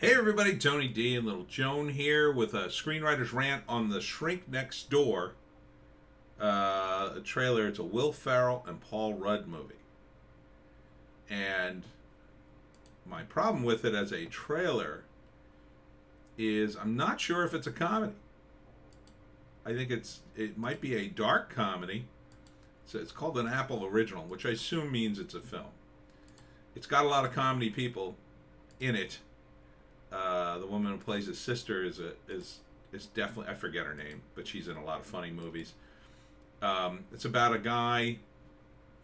Hey everybody, Tony D and Little Joan here with a Screenwriter's Rant on The Shrink Next Door, a trailer. It's a Will Farrell and Paul Rudd movie. And my problem with it as a trailer is I'm not sure if it's a comedy. I think it might be a dark comedy. So it's called an Apple Original, which I assume means it's a film. It's got a lot of comedy people in it. The woman who plays his sister is definitely, I forget her name, but she's in a lot of funny movies. It's about a guy.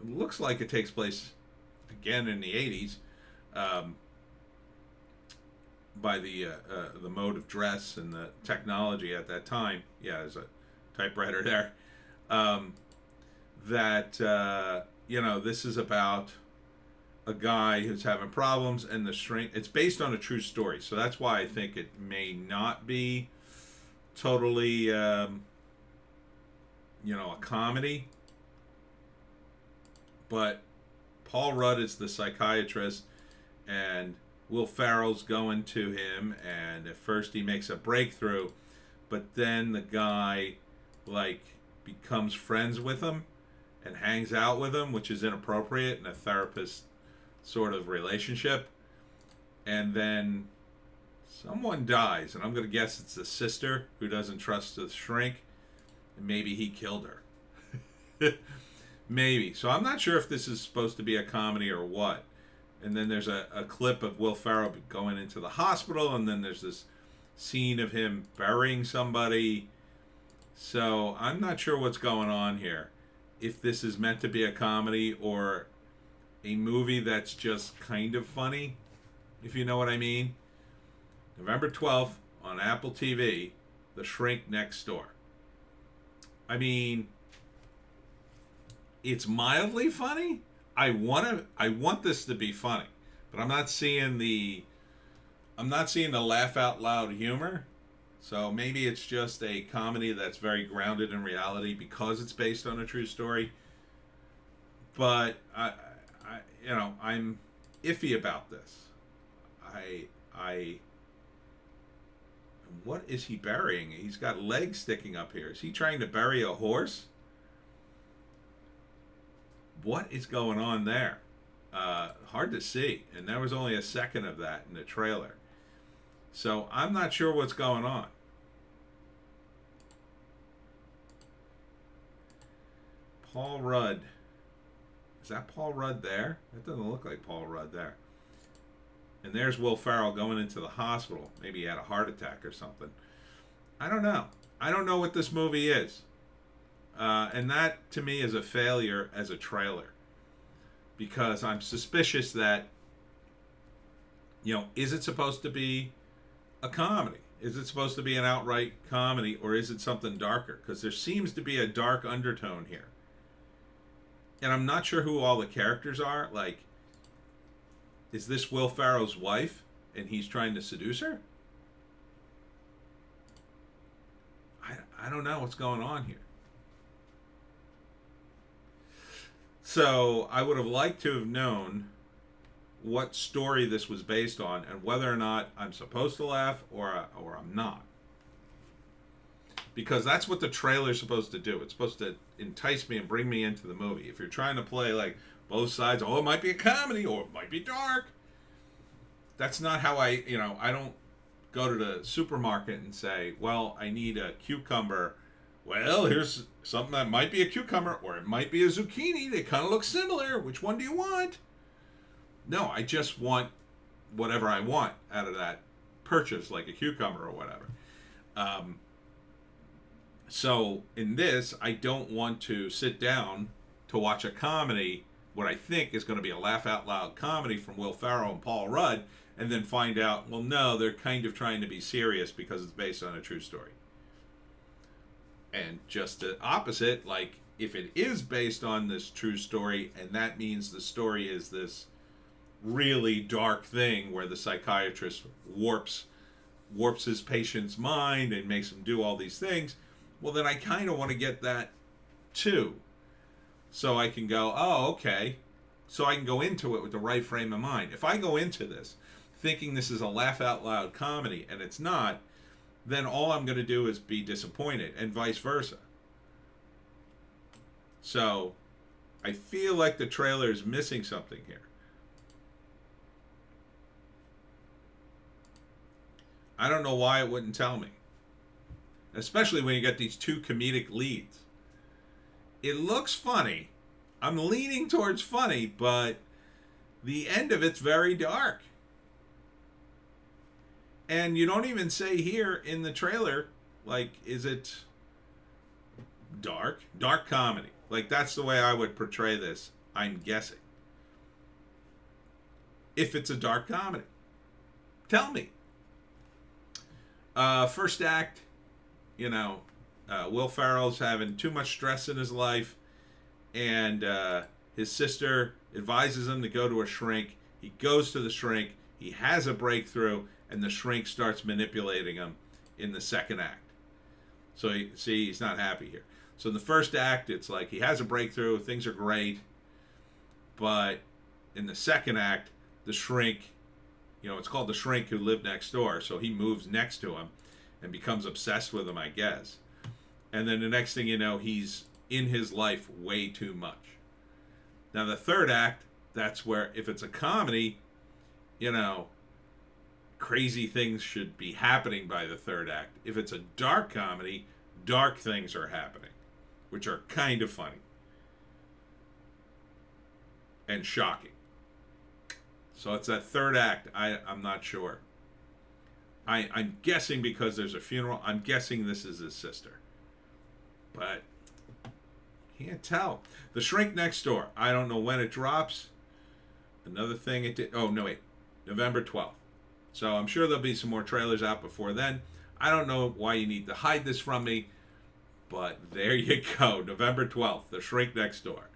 It looks like it takes place again in the '80s. By the mode of dress and the technology at that time. Yeah, there's a typewriter there. This is about a guy who's having problems, and the shrink. It's based on a true story, so that's why I think it may not be totally, a comedy. But Paul Rudd is the psychiatrist, and Will Ferrell's going to him, and at first he makes a breakthrough, but then the guy becomes friends with him and hangs out with him, which is inappropriate in a therapist sort of relationship. And then someone dies, and I'm going to guess it's the sister who doesn't trust the shrink, and maybe he killed her. Maybe. So I'm not sure if this is supposed to be a comedy or what. And then there's a clip of Will Ferrell going into the hospital, and then there's this scene of him burying somebody. So I'm not sure what's going on here. If this is meant to be a comedy or a movie that's just kind of funny, if you know what I mean. November 12th on Apple TV, The Shrink Next Door. I mean, it's mildly funny. I want this to be funny, but I'm not seeing the laugh out loud humor. So maybe it's just a comedy that's very grounded in reality because it's based on a true story. But I'm iffy about this. What is he burying? He's got legs sticking up here. Is he trying to bury a horse? What is going on there? Hard to see. And there was only a second of that in the trailer. So I'm not sure what's going on. Paul Rudd. Is that Paul Rudd there? That doesn't look like Paul Rudd there. And there's Will Ferrell going into the hospital. Maybe he had a heart attack or something. I don't know. I don't know what this movie is. And that, to me, is a failure as a trailer. Because I'm suspicious that, is it supposed to be a comedy? Is it supposed to be an outright comedy, or is it something darker? Because there seems to be a dark undertone here. And I'm not sure who all the characters are. Is this Will Ferrell's wife and he's trying to seduce her? I don't know what's going on here. So I would have liked to have known what story this was based on and whether or not I'm supposed to laugh or I'm not. Because that's what the trailer's supposed to do. It's supposed to entice me and bring me into the movie. If you're trying to play both sides, it might be a comedy or it might be dark. That's not how I don't go to the supermarket and say, well, I need a cucumber. Well, here's something that might be a cucumber or it might be a zucchini. They kind of look similar. Which one do you want? No, I just want whatever I want out of that purchase, like a cucumber or whatever. So in this, I don't want to sit down to watch a comedy, what I think is going to be a laugh out loud comedy from Will Ferrell and Paul Rudd, and then find out, well, no, they're kind of trying to be serious because it's based on a true story. And just the opposite, if it is based on this true story, and that means the story is this really dark thing where the psychiatrist warps his patient's mind and makes him do all these things, well, then I kind of want to get that too. So I can go, oh, okay. So I can go into it with the right frame of mind. If I go into this thinking this is a laugh out loud comedy and it's not, then all I'm going to do is be disappointed, and vice versa. So I feel like the trailer is missing something here. I don't know why it wouldn't tell me. Especially when you get these two comedic leads. It looks funny. I'm leaning towards funny, but the end of it's very dark. And you don't even say here in the trailer, like, is it dark? Dark comedy. Like, that's the way I would portray this, I'm guessing. If it's a dark comedy. Tell me. First act, Will Ferrell's having too much stress in his life, and his sister advises him to go to a shrink. He goes to the shrink. He has a breakthrough, and the shrink starts manipulating him in the second act. So, he's not happy here. So in the first act, it's like he has a breakthrough, things are great. But in the second act, the shrink, it's called the shrink who lived next door. So he moves next to him and becomes obsessed with him, I guess. And then the next thing you know, he's in his life way too much. Now the third act, that's where, if it's a comedy, crazy things should be happening by the third act. If it's a dark comedy, dark things are happening, which are kind of funny and shocking. So it's that third act. I'm not sure. I'm guessing because there's a funeral. I'm guessing this is his sister. But can't tell. The Shrink Next Door. I don't know when it drops. Another thing it did. Oh, no, wait. November 12th. So I'm sure there'll be some more trailers out before then. I don't know why you need to hide this from me. But there you go. November 12th. The Shrink Next Door.